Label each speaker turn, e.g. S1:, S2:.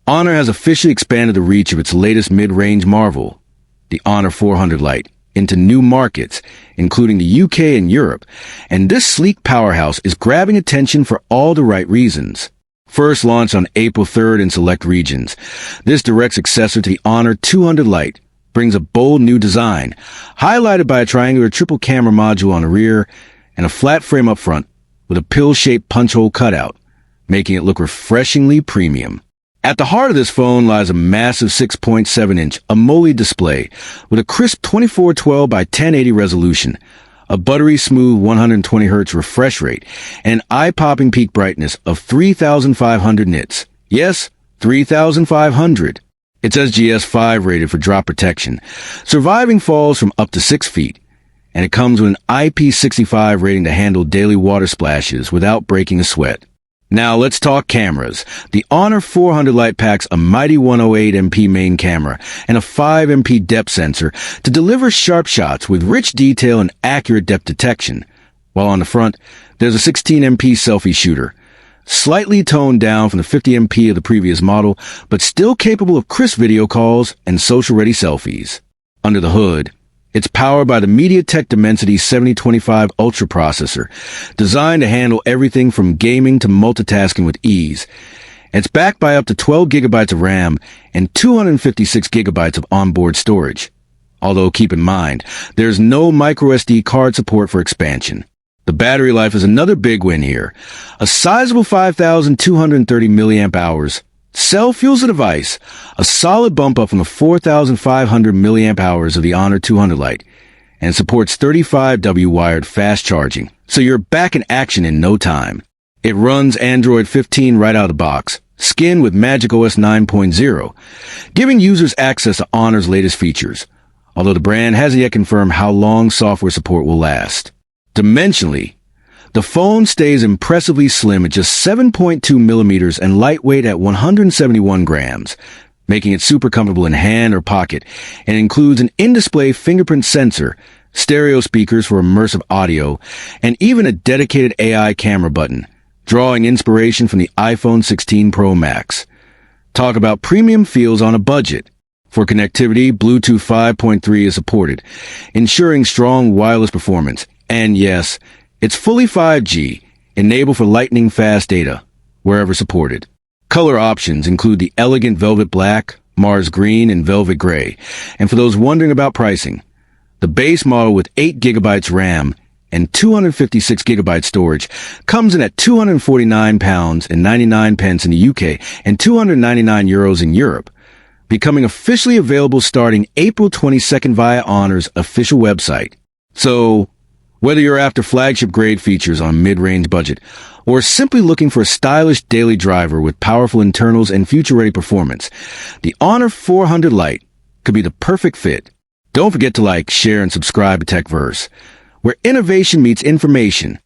S1: Honor has officially expanded the reach of its latest mid-range marvel, the Honor 400 Lite, into new markets, including the UK and Europe, and this sleek powerhouse is grabbing attention for all the right reasons. First launched on April 3rd in select regions, this direct successor to the Honor 200 Lite brings a bold new design, highlighted by a triangular triple camera module on the rear and a flat frame up front with a pill-shaped punch hole cutout, making it look refreshingly premium. At the heart of this phone lies a massive 6.7-inch AMOLED display with a crisp 2412 by 1080 resolution, a buttery-smooth 120Hz refresh rate, and an eye-popping peak brightness of 3,500 nits. Yes, 3,500. It's SGS-5 rated for drop protection, surviving falls from up to 6 feet, and it comes with an IP65 rating to handle daily water splashes without breaking a sweat. Now let's talk cameras. The Honor 400 Lite packs a mighty 108MP main camera and a 5MP depth sensor to deliver sharp shots with rich detail and accurate depth detection. While on the front, there's a 16MP selfie shooter, slightly toned down from the 50MP of the previous model, but still capable of crisp video calls and social-ready selfies. Under the hood, it's powered by the MediaTek Dimensity 7025 Ultra processor, designed to handle everything from gaming to multitasking with ease. It's backed by up to 12 gigabytes of RAM and 256 gigabytes of onboard storage. Although keep in mind, there's no microSD card support for expansion. The battery life is another big win here. A sizable 5,230 milliamp hours. Cell fuels the device, a solid bump up from the 4,500 milliamp hours of the Honor 200 Lite, and supports 35W wired fast charging, so you're back in action in no time. It runs Android 15 right out of the box, skinned with macOS 9.0, giving users access to Honor's latest features, although the brand hasn't yet confirmed how long software support will last. Dimensionally, the phone stays impressively slim at just 7.2 millimeters and lightweight at 171 grams, making it super comfortable in hand or pocket, and includes an in-display fingerprint sensor, stereo speakers for immersive audio, and even a dedicated AI camera button, drawing inspiration from the iPhone 16 Pro Max. Talk about premium feels on a budget. For connectivity, Bluetooth 5.3 is supported, ensuring strong wireless performance, and yes, it's fully 5G, enabled for lightning-fast data, wherever supported. Color options include the elegant velvet black, Mars green, and velvet gray. And for those wondering about pricing, the base model with 8 gigabytes RAM and 256 gigabyte storage comes in at £249.99 in the UK and €299 in Europe, becoming officially available starting April 22nd via Honor's official website. So, whether you're after flagship-grade features on a mid-range budget, or simply looking for a stylish daily driver with powerful internals and future-ready performance, the Honor 400 Lite could be the perfect fit. Don't forget to like, share, and subscribe to TechVerse, where innovation meets information.